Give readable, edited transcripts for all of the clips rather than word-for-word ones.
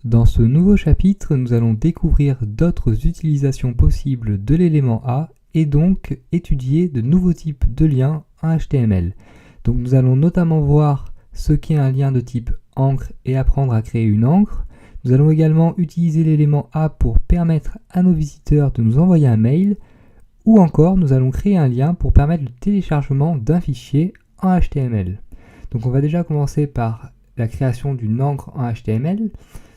Dans ce nouveau chapitre, nous allons découvrir d'autres utilisations possibles de l'élément A et donc étudier de nouveaux types de liens en HTML. Donc nous allons notamment voir ce qu'est un lien de type encre et apprendre à créer une encre. Nous allons également utiliser l'élément A pour permettre à nos visiteurs de nous envoyer un mail, ou encore nous allons créer un lien pour permettre le téléchargement d'un fichier en HTML. Donc on va déjà commencer par la création d'une encre en HTML.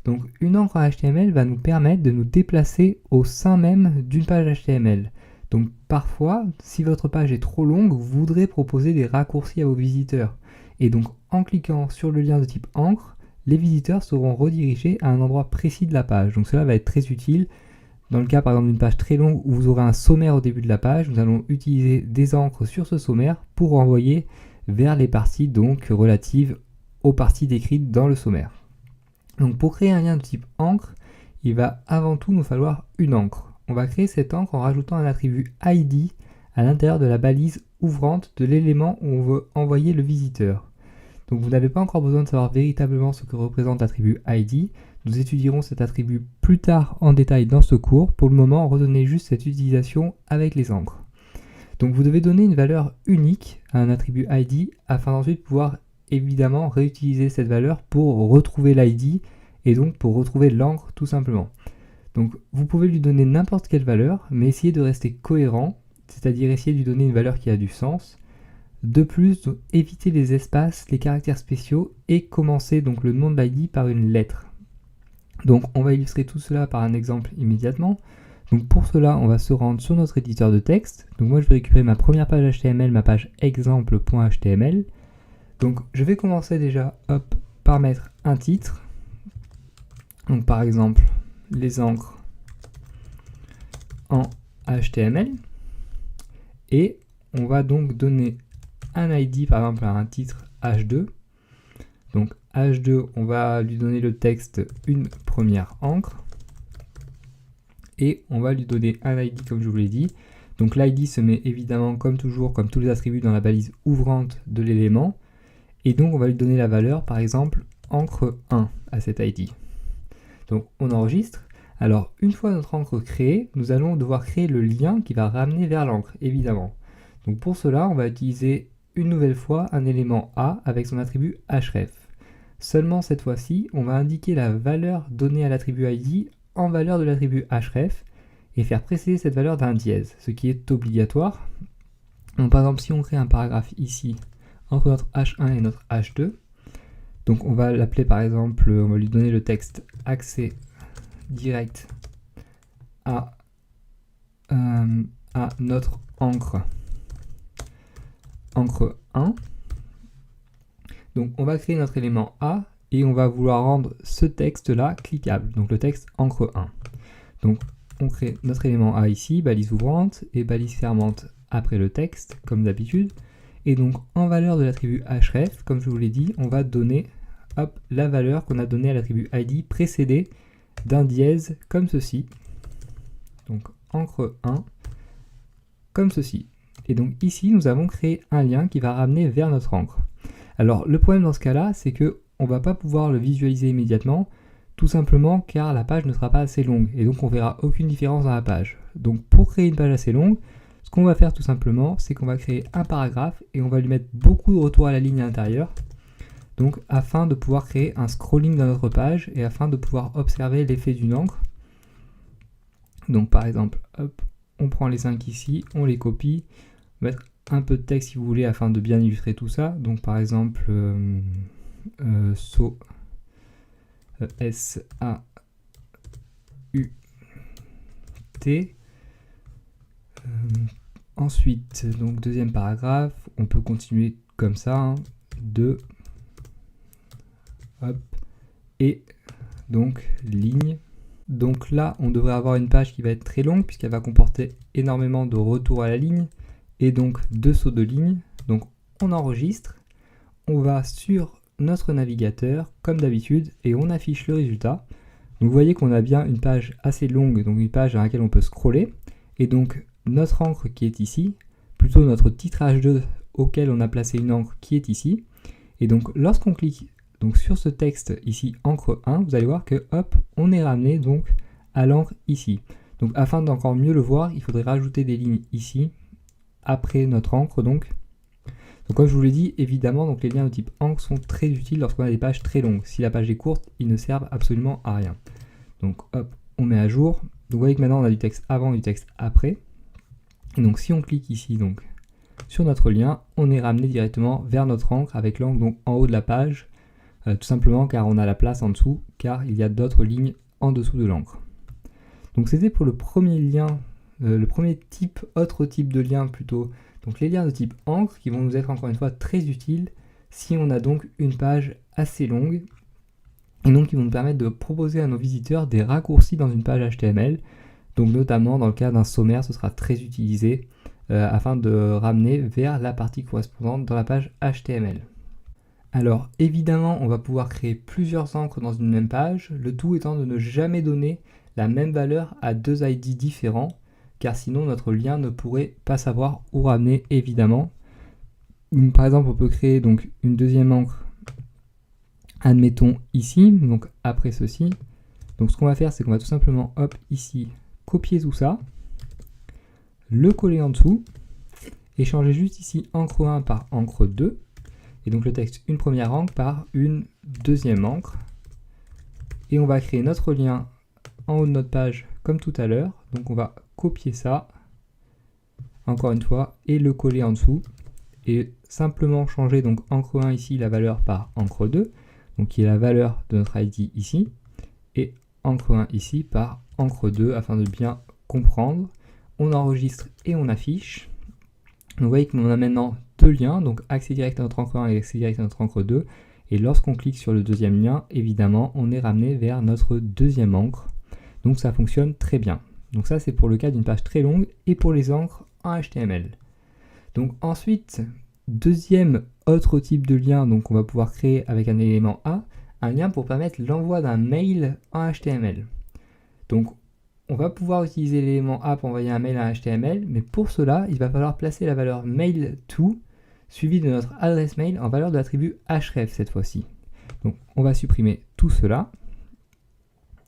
Donc une encre en HTML va nous permettre de nous déplacer au sein même d'une page HTML. Donc parfois, si votre page est trop longue, vous voudrez proposer des raccourcis à vos visiteurs. Et donc en cliquant sur le lien de type encre, les visiteurs seront redirigés à un endroit précis de la page. Donc cela va être très utile. Dans le cas par exemple d'une page très longue où vous aurez un sommaire au début de la page, nous allons utiliser des encres sur ce sommaire pour renvoyer vers les parties donc relatives aux parties décrites dans le sommaire. Donc pour créer un lien de type encre, il va avant tout nous falloir une encre. On va créer cette encre en rajoutant un attribut ID à l'intérieur de la balise ouvrante de l'élément où on veut envoyer le visiteur. Donc vous n'avez pas encore besoin de savoir véritablement ce que représente l'attribut ID. Nous étudierons cet attribut plus tard en détail dans ce cours. Pour le moment, retenez juste cette utilisation avec les encres. Donc vous devez donner une valeur unique à un attribut ID afin d'ensuite pouvoir évidemment réutiliser cette valeur pour retrouver l'ID et donc pour retrouver l'encre tout simplement. Donc vous pouvez lui donner n'importe quelle valeur, mais essayez de rester cohérent, c'est-à-dire essayer de lui donner une valeur qui a du sens. De plus, donc, évitez les espaces, les caractères spéciaux et commencez donc le nom de l'ID par une lettre. Donc on va illustrer tout cela par un exemple immédiatement. Donc pour cela, on va se rendre sur notre éditeur de texte. Donc moi je vais récupérer ma première page HTML, ma page exemple.html. Donc je vais commencer déjà par mettre un titre. Donc par exemple, les encres en HTML. Et on va donc donner un ID par exemple à un titre H2. Donc H2, on va lui donner le texte une première encre. Et on va lui donner un ID comme je vous l'ai dit. Donc l'ID se met évidemment comme toujours, comme tous les attributs dans la balise ouvrante de l'élément. Et donc on va lui donner la valeur par exemple encre 1 à cet ID. Donc on enregistre. Alors une fois notre encre créée, nous allons devoir créer le lien qui va ramener vers l'encre évidemment. Donc pour cela on va utiliser une nouvelle fois un élément A avec son attribut href. Seulement cette fois-ci on va indiquer la valeur donnée à l'attribut ID en valeur de l'attribut href et faire précéder cette valeur d'un dièse, ce qui est obligatoire. Donc par exemple si on crée un paragraphe ici entre notre H1 et notre H2, donc on va l'appeler par exemple, on va lui donner le texte accès direct à notre encre 1. Donc on va créer notre élément A et on va vouloir rendre ce texte là cliquable, donc le texte encre 1. Donc on crée notre élément A ici, balise ouvrante et balise fermante après le texte comme d'habitude. Et donc en valeur de l'attribut href, comme je vous l'ai dit, on va donner la valeur qu'on a donnée à l'attribut ID précédée d'un dièse comme ceci. Donc encre 1 comme ceci. Et donc ici nous avons créé un lien qui va ramener vers notre encre. Alors le problème dans ce cas-là, c'est que on ne va pas pouvoir le visualiser immédiatement, tout simplement car la page ne sera pas assez longue et donc on verra aucune différence dans la page. Donc pour créer une page assez longue, ce qu'on va faire tout simplement, c'est qu'on va créer un paragraphe et on va lui mettre beaucoup de retours à la ligne à l'intérieur, donc afin de pouvoir créer un scrolling dans notre page et afin de pouvoir observer l'effet d'une encre. Donc par exemple, on prend les 5 ici, on les copie, on va mettre un peu de texte si vous voulez afin de bien illustrer tout ça. Donc par exemple, so S-A-U-T. Ensuite, donc deuxième paragraphe, on peut continuer comme ça, 2, et donc ligne. Donc là, on devrait avoir une page qui va être très longue puisqu'elle va comporter énormément de retours à la ligne et donc 2 sauts de ligne. Donc on enregistre, on va sur notre navigateur comme d'habitude et on affiche le résultat. Donc vous voyez qu'on a bien une page assez longue, donc une page à laquelle on peut scroller. Et donc notre encre qui est ici, plutôt notre titre H2 auquel on a placé une encre qui est ici. Et donc lorsqu'on clique donc sur ce texte ici encre 1, vous allez voir que hop, on est ramené donc à l'encre ici. Donc afin d'encore mieux le voir, il faudrait rajouter des lignes ici après notre encre donc. Donc comme je vous l'ai dit, évidemment, donc les liens de type encre sont très utiles lorsqu'on a des pages très longues. Si la page est courte, ils ne servent absolument à rien. Donc hop, on met à jour. Donc vous voyez que maintenant on a du texte avant et du texte après. Et donc si on clique ici donc sur notre lien, on est ramené directement vers notre encre avec l'encre donc en haut de la page, tout simplement car on a la place en dessous, car il y a d'autres lignes en dessous de l'encre. Donc c'était pour le premier lien, le premier type, autre type de lien plutôt. Donc les liens de type encre qui vont nous être encore une fois très utiles si on a donc une page assez longue et donc qui vont nous permettre de proposer à nos visiteurs des raccourcis dans une page HTML. Donc notamment dans le cas d'un sommaire, ce sera très utilisé afin de ramener vers la partie correspondante dans la page HTML. Alors évidemment, on va pouvoir créer plusieurs encres dans une même page, le tout étant de ne jamais donner la même valeur à deux ID différents, car sinon notre lien ne pourrait pas savoir où ramener évidemment. Par exemple, on peut créer donc une deuxième encre, admettons ici, donc après ceci. Donc ce qu'on va faire, c'est qu'on va tout simplement, hop, ici, copier tout ça, le coller en dessous, et changer juste ici encre 1 par encre 2, et donc le texte une première encre par une deuxième encre. Et on va créer notre lien en haut de notre page comme tout à l'heure, donc on va copier ça, encore une fois, et le coller en dessous, et simplement changer donc encre 1 ici la valeur par encre 2, donc qui est la valeur de notre ID ici, et encre 1 ici par encre 2 afin de bien comprendre. On enregistre et on affiche. Donc vous voyez qu'on a maintenant deux liens, donc accès direct à notre encre 1 et accès direct à notre encre 2, et lorsqu'on clique sur le deuxième lien, évidemment, on est ramené vers notre deuxième encre, donc ça fonctionne très bien. Donc ça c'est pour le cas d'une page très longue et pour les encres en HTML. Donc ensuite, deuxième autre type de lien, donc on va pouvoir créer avec un élément A, un lien pour permettre l'envoi d'un mail en HTML. Donc on va pouvoir utiliser l'élément A pour envoyer un mail en HTML, mais pour cela, il va falloir placer la valeur mail_to suivie de notre adresse mail en valeur de l'attribut href cette fois-ci. Donc on va supprimer tout cela.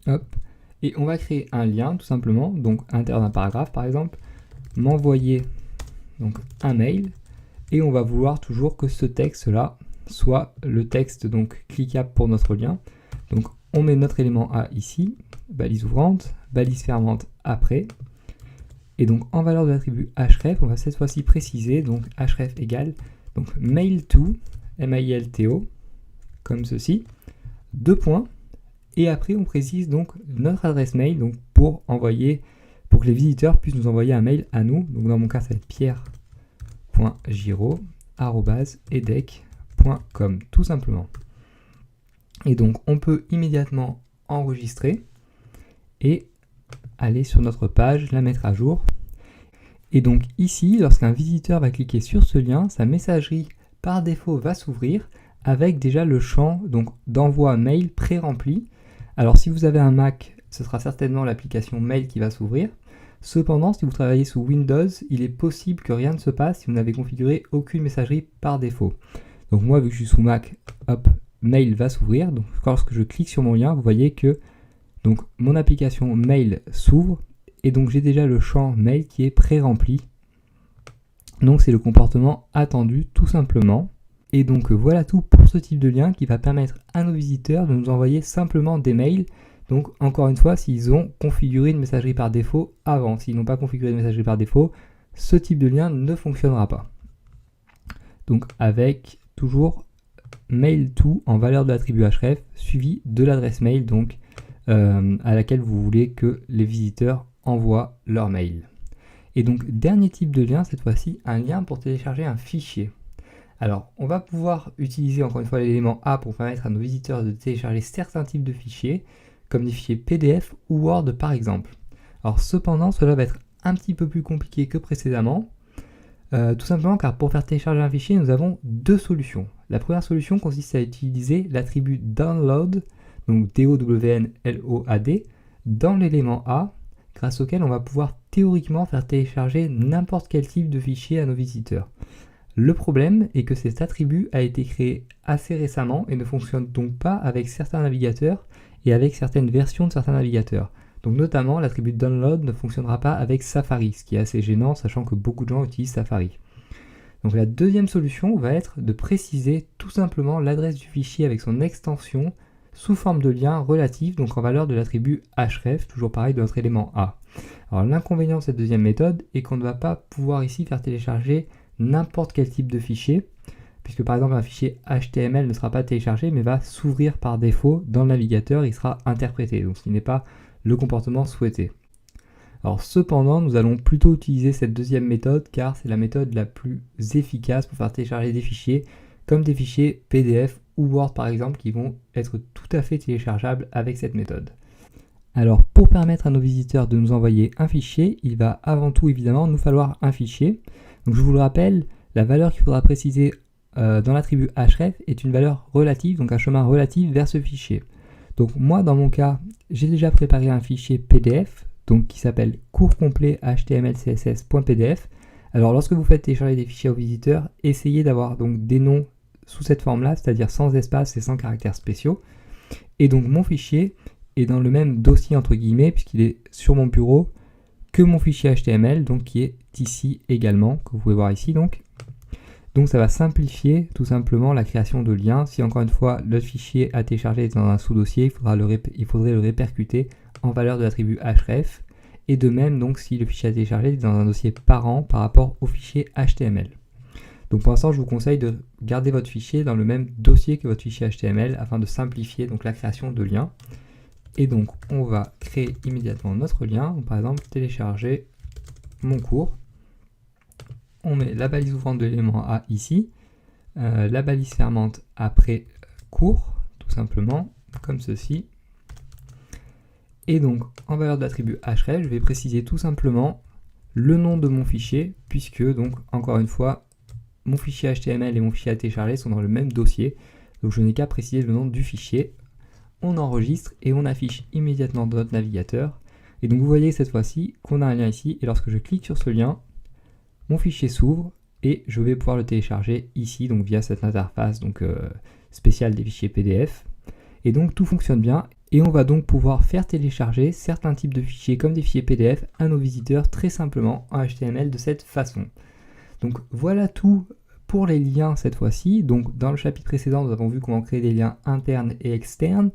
Hop. Et on va créer un lien tout simplement, donc à l'intérieur d'un paragraphe par exemple, m'envoyer donc un mail, et on va vouloir toujours que ce texte là soit le texte donc cliquable pour notre lien. Donc on met notre élément A ici, balise ouvrante, balise fermante après, et donc en valeur de l'attribut href, on va cette fois-ci préciser donc href égale donc mail_to, M-A-I-L-T-O, comme ceci, deux points. Et après, on précise donc notre adresse mail donc pour envoyer, pour que les visiteurs puissent nous envoyer un mail à nous. Donc dans mon cas, ça va être pierre.giraud@edec.com tout simplement. Et donc on peut immédiatement enregistrer et aller sur notre page, la mettre à jour. Et donc ici, lorsqu'un visiteur va cliquer sur ce lien, sa messagerie par défaut va s'ouvrir avec déjà le champ donc d'envoi mail pré-rempli. Alors si vous avez un Mac, ce sera certainement l'application mail qui va s'ouvrir. Cependant, si vous travaillez sous Windows, il est possible que rien ne se passe si vous n'avez configuré aucune messagerie par défaut. Donc moi, vu que je suis sous Mac, hop, mail va s'ouvrir. Donc lorsque je clique sur mon lien, vous voyez que donc, mon application mail s'ouvre et donc j'ai déjà le champ mail qui est pré-rempli. Donc c'est le comportement attendu tout simplement. Et donc voilà tout pour ce type de lien qui va permettre à nos visiteurs de nous envoyer simplement des mails. Donc encore une fois, s'ils ont configuré une messagerie par défaut avant. S'ils n'ont pas configuré de messagerie par défaut, ce type de lien ne fonctionnera pas. Donc avec toujours mail_to en valeur de l'attribut href suivi de l'adresse mail donc à laquelle vous voulez que les visiteurs envoient leur mail. Et donc dernier type de lien, cette fois-ci, un lien pour télécharger un fichier. Alors, on va pouvoir utiliser encore une fois l'élément A pour permettre à nos visiteurs de télécharger certains types de fichiers, comme des fichiers PDF ou Word par exemple. Alors cependant, cela va être un petit peu plus compliqué que précédemment, tout simplement car pour faire télécharger un fichier, nous avons deux solutions. La première solution consiste à utiliser l'attribut download, donc D-O-W-N-L-O-A-D, dans l'élément A, grâce auquel on va pouvoir théoriquement faire télécharger n'importe quel type de fichier à nos visiteurs. Le problème est que cet attribut a été créé assez récemment et ne fonctionne donc pas avec certains navigateurs et avec certaines versions de certains navigateurs. Donc notamment l'attribut download ne fonctionnera pas avec Safari, ce qui est assez gênant sachant que beaucoup de gens utilisent Safari. Donc la deuxième solution va être de préciser tout simplement l'adresse du fichier avec son extension sous forme de lien relatif, donc en valeur de l'attribut href, toujours pareil de notre élément A. Alors l'inconvénient de cette deuxième méthode est qu'on ne va pas pouvoir ici faire télécharger n'importe quel type de fichier, puisque par exemple un fichier HTML ne sera pas téléchargé mais va s'ouvrir par défaut dans le navigateur, il sera interprété, donc ce qui n'est pas le comportement souhaité. Alors cependant, nous allons plutôt utiliser cette deuxième méthode car c'est la méthode la plus efficace pour faire télécharger des fichiers comme des fichiers PDF ou Word par exemple qui vont être tout à fait téléchargeables avec cette méthode. Alors pour permettre à nos visiteurs de nous envoyer un fichier, il va avant tout évidemment nous falloir un fichier. Donc je vous le rappelle, la valeur qu'il faudra préciser dans l'attribut href est une valeur relative, donc un chemin relatif vers ce fichier. Donc moi dans mon cas, j'ai déjà préparé un fichier PDF donc qui s'appelle cours complet html/css.pdf. Alors lorsque vous faites télécharger des fichiers aux visiteurs, essayez d'avoir donc des noms sous cette forme-là, c'est-à-dire sans espace et sans caractères spéciaux. Et donc mon fichier est dans le même dossier entre guillemets, puisqu'il est sur mon bureau, que mon fichier HTML, donc qui est ici également, que vous pouvez voir ici donc. Donc ça va simplifier tout simplement la création de liens. Si encore une fois le fichier à télécharger est dans un sous-dossier, il faudrait le répercuter en valeur de l'attribut href. Et de même donc si le fichier à télécharger est dans un dossier parent par rapport au fichier HTML. Donc pour l'instant je vous conseille de garder votre fichier dans le même dossier que votre fichier HTML afin de simplifier donc la création de liens. Et donc on va créer immédiatement notre lien, donc, par exemple télécharger mon cours. On met la balise ouvrante de l'élément A ici, la balise fermante après cours, tout simplement, comme ceci. Et donc en valeur d'attribut href, je vais préciser tout simplement le nom de mon fichier, puisque donc encore une fois, mon fichier HTML et mon fichier à télécharger sont dans le même dossier, donc je n'ai qu'à préciser le nom du fichier. On enregistre et on affiche immédiatement dans notre navigateur. Et donc vous voyez cette fois-ci qu'on a un lien ici, et lorsque je clique sur ce lien, mon fichier s'ouvre et je vais pouvoir le télécharger ici, donc via cette interface donc, spéciale des fichiers PDF. Et donc tout fonctionne bien et on va donc pouvoir faire télécharger certains types de fichiers comme des fichiers PDF à nos visiteurs très simplement en HTML de cette façon. Donc voilà tout pour les liens cette fois-ci. Donc dans le chapitre précédent, nous avons vu comment créer des liens internes et externes.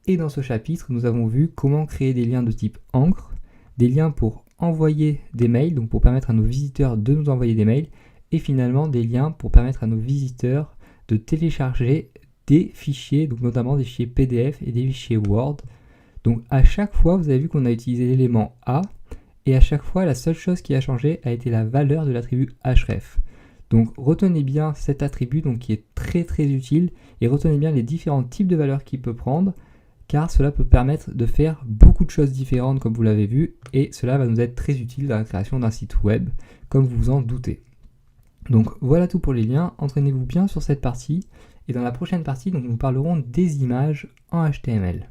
Et dans ce chapitre, nous avons vu comment créer des liens de type encre, des liens pour envoyer des mails, donc pour permettre à nos visiteurs de nous envoyer des mails, et finalement des liens pour permettre à nos visiteurs de télécharger des fichiers, donc notamment des fichiers PDF et des fichiers Word. Donc à chaque fois, vous avez vu qu'on a utilisé l'élément A, et à chaque fois, la seule chose qui a changé a été la valeur de l'attribut href. Donc retenez bien cet attribut donc, qui est très utile, et retenez bien les différents types de valeurs qu'il peut prendre, car cela peut permettre de faire beaucoup de choses différentes comme vous l'avez vu, et cela va nous être très utile dans la création d'un site web, comme vous vous en doutez. Donc voilà tout pour les liens, entraînez-vous bien sur cette partie, et dans la prochaine partie donc, nous parlerons des images en HTML.